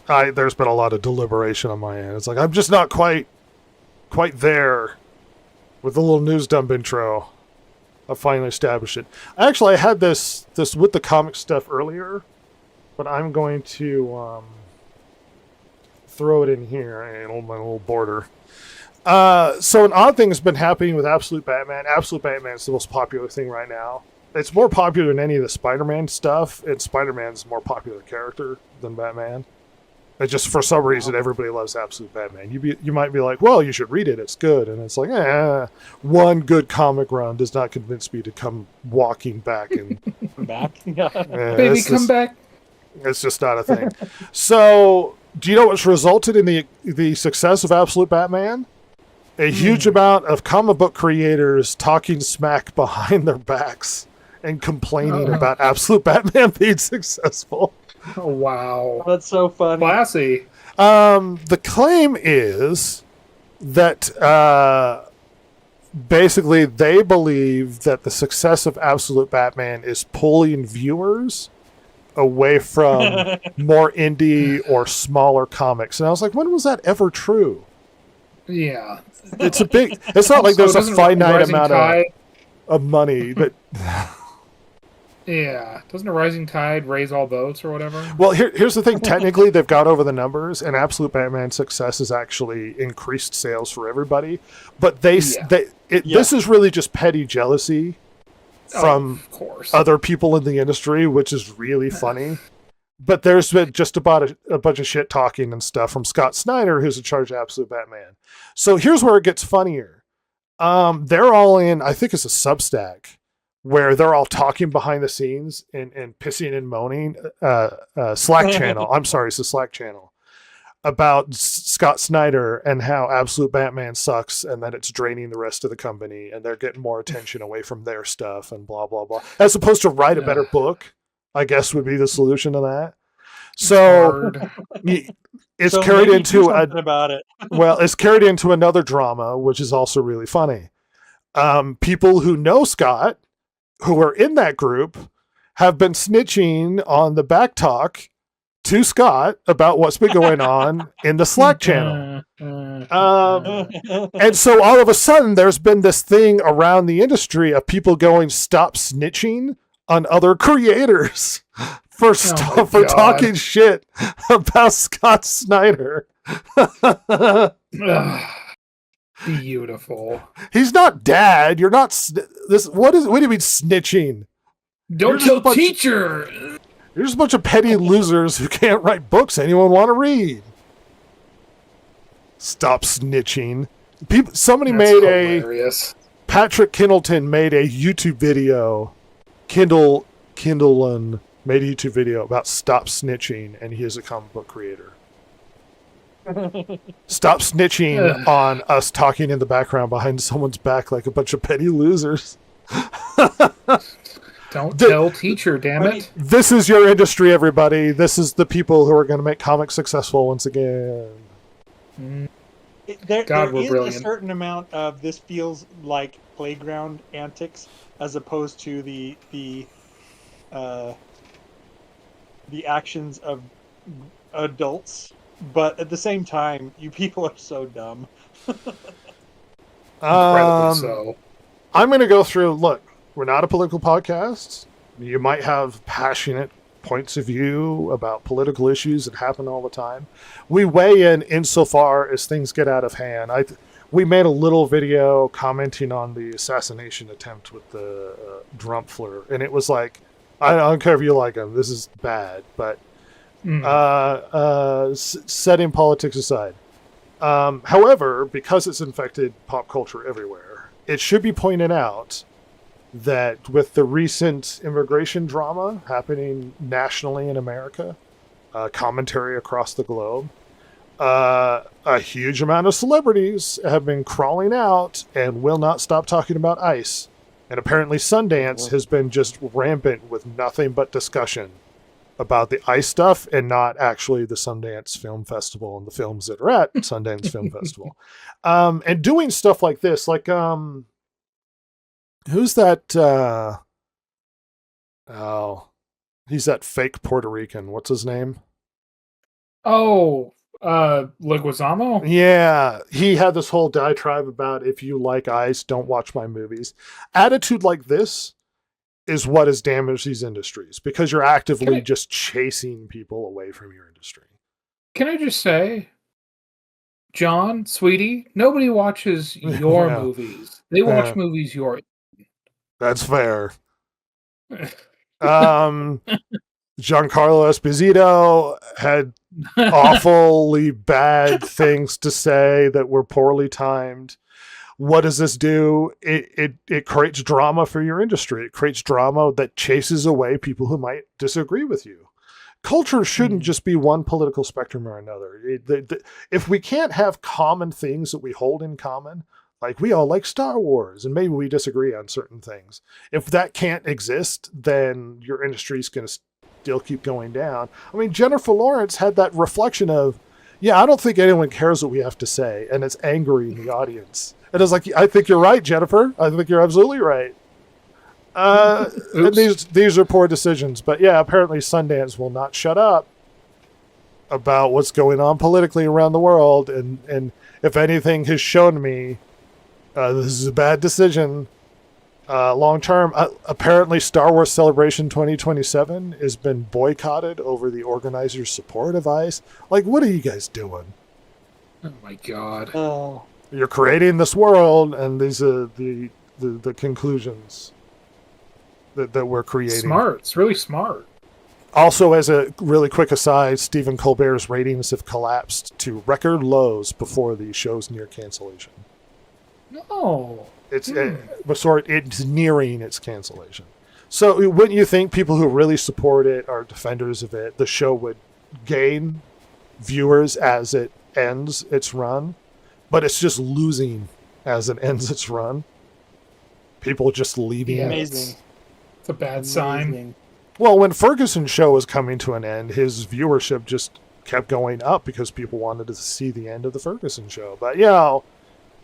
There's been a lot of deliberation on my end. It's like I'm just not quite there with the little news dump intro. I finally established it. Actually, I had this with the comic stuff earlier, but I'm going to throw it in here in my little border. So an odd thing has been happening with Absolute Batman. Absolute Batman is the most popular thing right now. It's more popular than any of the Spider-Man stuff, and Spider-Man's a more popular character than Batman. And just for some reason, everybody loves Absolute Batman. You might be like, well, you should read it. It's good. And it's like, one good comic run does not convince me to come walking back and Back. Baby, come back. it's just not a thing. So, do you know what's resulted in the success of Absolute Batman? A huge amount of comic book creators talking smack behind their backs and complaining about Absolute Batman being successful. Oh, wow. That's so funny. Classy. The claim is that basically they believe that the success of Absolute Batman is pulling viewers away from more indie or smaller comics. And I was like, when was that ever true? Yeah. It's not like there's a doesn't finite Rising amount Tide, of money, but yeah. Doesn't a rising tide raise all boats or whatever? well, here's the thing. Technically, they've got over the numbers, and Absolute Batman's success has actually increased sales for everybody. But this is really just petty jealousy from of course. other people in the industry, which is really funny. But there's been just about a bunch of shit talking and stuff from Scott Snyder, who's in charge of Absolute Batman. So here's where it gets funnier. They're all in, I think it's a Substack, where they're all talking behind the scenes and pissing and moaning. Slack channel. I'm sorry, it's a Slack channel about Scott Snyder and how Absolute Batman sucks and that it's draining the rest of the company and they're getting more attention away from their stuff and blah, blah, blah. As opposed to write a better book, I guess would be the solution to that. So it's So carried maybe into do something about it. well, it's carried into another drama, which is also really funny. People who know Scott, who are in that group, have been snitching on the back talk to Scott about what's been going on in the Slack channel. And so all of a sudden, there's been this thing around the industry of people going, stop snitching on other creators for talking shit about Scott Snyder. Beautiful. He's not dad. You're not this. What do you mean snitching? Don't tell teacher. You're just a bunch of petty losers who can't write books anyone want to read. Stop snitching. Somebody That's made hilarious. Patrick Kindleton made a YouTube video. Kindleton made a YouTube video about stop snitching, and he is a comic book creator. Stop snitching on us talking in the background behind someone's back like a bunch of petty losers. Don't tell teacher, damn it. This is your industry, everybody. This is the people who are going to make comics successful once again. There we're is brilliant. a certain amount of this feels like playground antics as opposed to the actions of adults. But at the same time, you people are so dumb. Incredibly so. I'm going to go through. Look, we're not a political podcast. You might have passionate points of view about political issues that happen all the time. We weigh in insofar as things get out of hand. We made a little video commenting on the assassination attempt with the Drumpfler, and it was like, I don't care if you like him, this is bad, but setting politics aside. However, because it's infected pop culture everywhere, it should be pointed out that with the recent immigration drama happening nationally in America, commentary across the globe, a huge amount of celebrities have been crawling out and will not stop talking about ICE. And apparently Sundance has been just rampant with nothing but discussion about the ICE stuff and not actually the Sundance Film Festival and the films that are at Sundance Film Festival. And doing stuff like this, like, who's that? He's that fake Puerto Rican. What's his name? Oh, Leguizamo? Yeah, he had this whole diatribe about if you like ice, don't watch my movies. Attitude like this is what has damaged these industries because you're actively I- just chasing people away from your industry. Can I just say, John, sweetie, nobody watches your Yeah, movies. They yeah, watch movies you're that's fair. Um, Giancarlo Esposito had awfully bad things to say that were poorly timed. What does this do? It creates drama for your industry. It creates drama that chases away people who might disagree with you. Culture shouldn't just be one political spectrum or another. If we can't have common things that we hold in common, like we all like Star Wars and maybe we disagree on certain things, if that can't exist, then your industry's going to still keep going down. I mean, Jennifer Lawrence had that reflection of, yeah, I don't think anyone cares what we have to say, and it's angry in the audience. And it's like, I think you're right, Jennifer. I think you're absolutely right. And these are poor decisions, but yeah, apparently Sundance will not shut up about what's going on politically around the world, and if anything has shown me this is a bad decision long term. Apparently, Star Wars Celebration 2027 has been boycotted over the organizers' support of ICE. Like, what are you guys doing? Oh my god. Oh, You're creating this world, and these are the conclusions that we're creating. Smart. It's really smart. Also, as a really quick aside, Stephen Colbert's ratings have collapsed to record lows before the show's near cancellation. No. It's nearing its cancellation. So wouldn't you think people who really support it are defenders of it, the show would gain viewers as it ends its run? But it's just losing as it ends its run. People just leaving. Yeah, amazing. It's a bad sign. Amazing. Well, when Ferguson's show was coming to an end, his viewership just kept going up because people wanted to see the end of the Ferguson show. But, you know,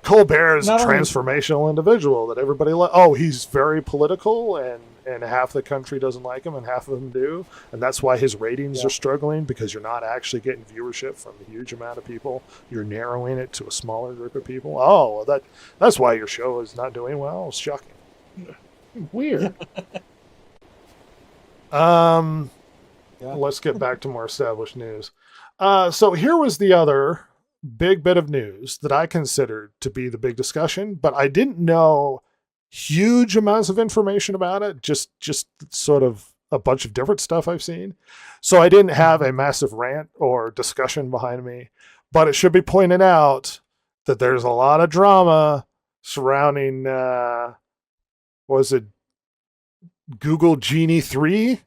Colbert is a Not only- transformational individual that everybody oh, he's very political, and half the country doesn't like him and half of them do. And that's why his ratings are struggling, because you're not actually getting viewership from a huge amount of people. You're narrowing it to a smaller group of people. Oh, well, that's why your show is not doing well. It's shocking. Weird. Let's get back to more established news. So here was the other big bit of news that I considered to be the big discussion, but I didn't know huge amounts of information about it, just sort of a bunch of different stuff I've seen. So I didn't have a massive rant or discussion behind me, but it should be pointed out that there's a lot of drama surrounding, was it Google Genie 3?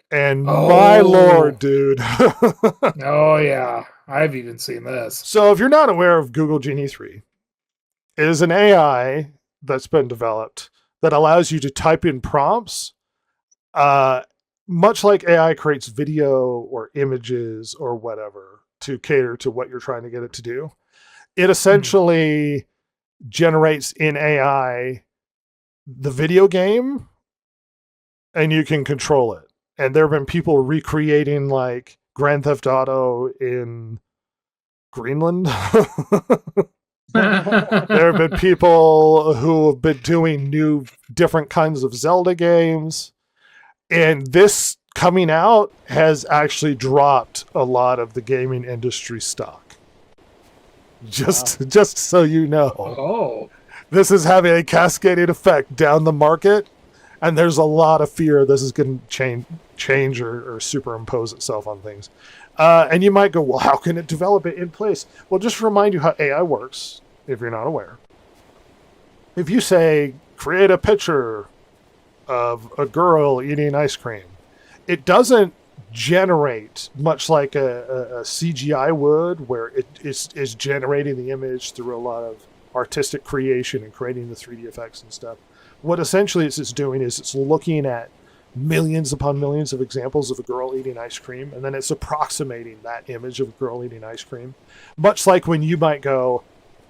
And my lord, dude. Oh, yeah. I've even seen this. So if you're not aware of Google Genie 3, it is an AI that's been developed that allows you to type in prompts, much like AI creates video or images or whatever to cater to what you're trying to get it to do. It essentially generates in AI the video game, and you can control it. And there have been people recreating like Grand Theft Auto in Greenland. There have been people who have been doing new, different kinds of Zelda games. And this coming out has actually dropped a lot of the gaming industry stock. Just so you know. Oh. This is having a cascading effect down the market. And there's a lot of fear this is going to change or superimpose itself on things. And you might go, well, how can it develop it in place? Well, just to remind you how AI works, if you're not aware. If you say, create a picture of a girl eating ice cream, it doesn't generate much like a CGI would, where it is generating the image through a lot of artistic creation and creating the 3D effects and stuff. What essentially it's doing is it's looking at millions upon millions of examples of a girl eating ice cream, and then it's approximating that image of a girl eating ice cream. Much like when you might go,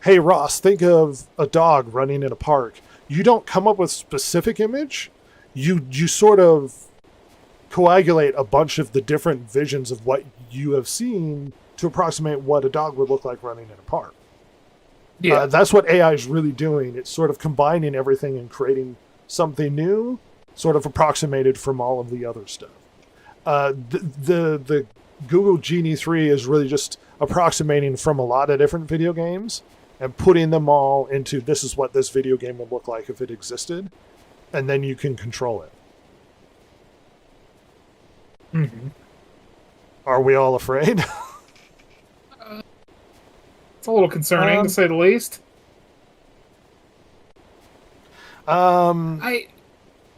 hey, Ross, think of a dog running in a park. You don't come up with a specific image. You sort of coagulate a bunch of the different visions of what you have seen to approximate what a dog would look like running in a park. Yeah. That's what AI is really doing. It's sort of combining everything and creating something new, sort of approximated from all of the other stuff. The Google Genie 3 is really just approximating from a lot of different video games and putting them all into this is what this video game would look like if it existed, and then you can control it. Mm-hmm. Are we all afraid? It's a little concerning, to say the least. Let me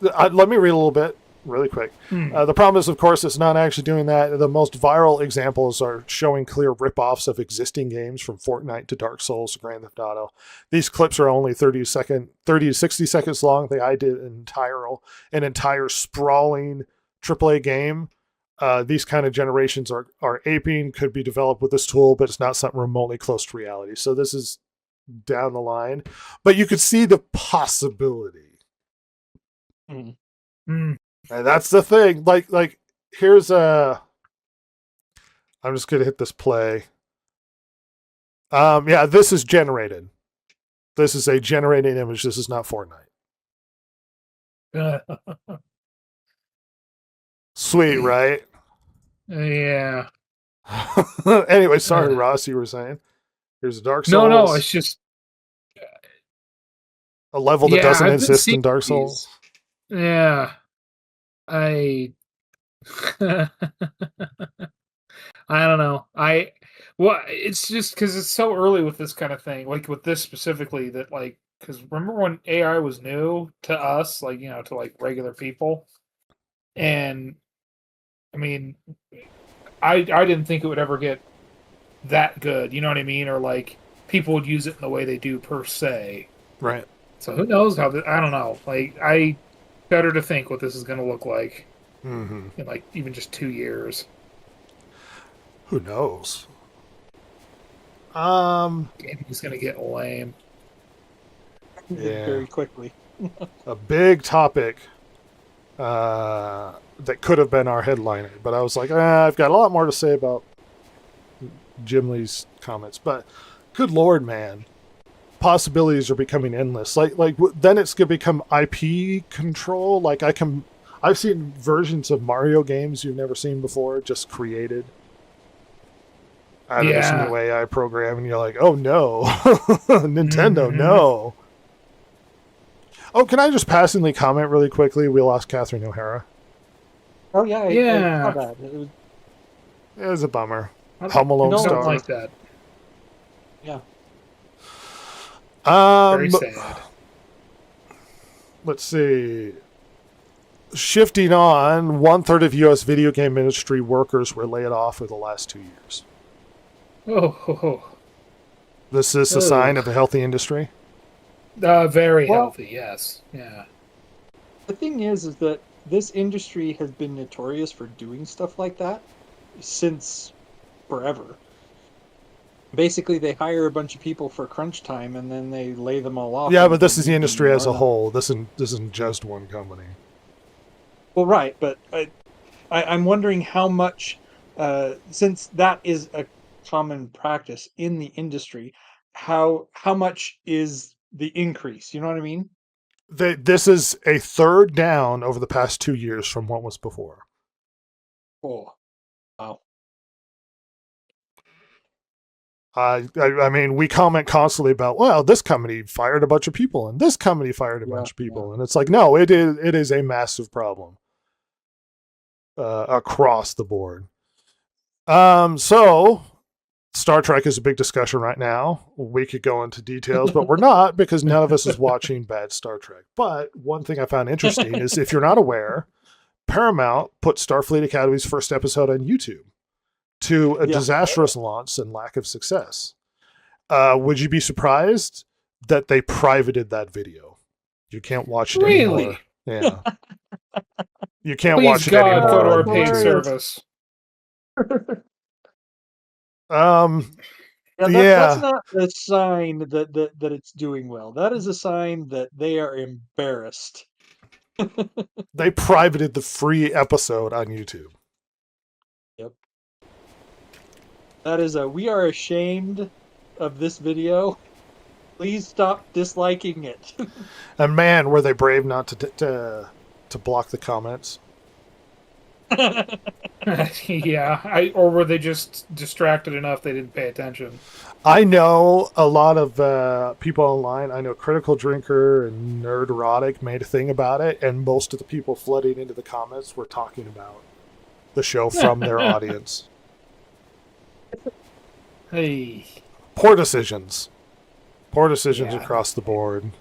read a little bit really quick. The problem is, of course, it's not actually doing that. The most viral examples are showing clear rip-offs of existing games from Fortnite to Dark Souls to Grand Theft Auto. These clips are only 30 to 60 seconds long. I did an entire sprawling AAA game. These kind of generations are aping, could be developed with this tool, but it's not something remotely close to reality. So this is down the line. But you could see the possibility. And that's the thing. Like here's I'm just gonna hit this play. Yeah, this is generated. This is a generated image. This is not Fortnite. Sweet, right? Yeah. Anyway, sorry, Ross, you were saying. Here's a Dark Souls. No, it's just a level that doesn't I've exist in Dark Souls. Yeah. I don't know. It's just because it's so early with this kind of thing, like with this specifically, that like, because remember when AI was new to us, like, to like regular people, and I mean, I didn't think it would ever get that good, you know what I mean, or like people would use it in the way they do per se. Right. So who knows how? I don't know. Like, I better to think what this is going to look like in like even just 2 years. Who knows? He's going to get lame. Yeah. Very quickly. A big topic that could have been our headliner, but I was like, I've got a lot more to say about Jim Lee's comments. But good Lord, man, possibilities are becoming endless. Like then it's gonna become IP control. Like I've seen versions of Mario games you've never seen before, just created out of this new AI program, and you're like, oh no, Nintendo, no. Oh, can I just passingly comment really quickly? We lost Catherine O'Hara. Oh yeah, I saw that. It was a bummer. Home Alone star. Don't like that. Yeah. Very sad. Let's see. Shifting on, 1/3 of U.S. video game industry workers were laid off over the last 2 years. This is a sign of a healthy industry? Very healthy, yes. Yeah. The thing is that this industry has been notorious for doing stuff like that since forever. Basically, they hire a bunch of people for crunch time and then they lay them all off. Yeah, but this is the industry as a whole. This isn't just one company. Well, right, but I'm wondering how much, since that is a common practice in the industry, how much is the increase? You know what I mean? This is a third down over the past 2 years from what was before. Oh, wow. I mean, we comment constantly about, well, this company fired a bunch of people and this company fired a bunch of people. And it's like, no, it is a massive problem across the board. So Star Trek is a big discussion right now. We could go into details, but we're not, because none of us is watching bad Star Trek. But one thing I found interesting is, if you're not aware, Paramount put Starfleet Academy's first episode on YouTube to a disastrous launch and lack of success. Would you be surprised that they privated that video? You can't watch it anymore. Yeah. You can't watch it anymore. Go to our paid service. That's not a sign that it's doing well. That is a sign that they are embarrassed. They privated the free episode on YouTube. That is we are ashamed of this video. Please stop disliking it. And man, were they brave not to block the comments. Yeah, or were they just distracted enough they didn't pay attention? I know a lot of people online. I know Critical Drinker and Nerd Erotic made a thing about it, and most of the people flooding into the comments were talking about the show from their audience. Hey, Poor decisions. Poor decisions Yeah. across the board.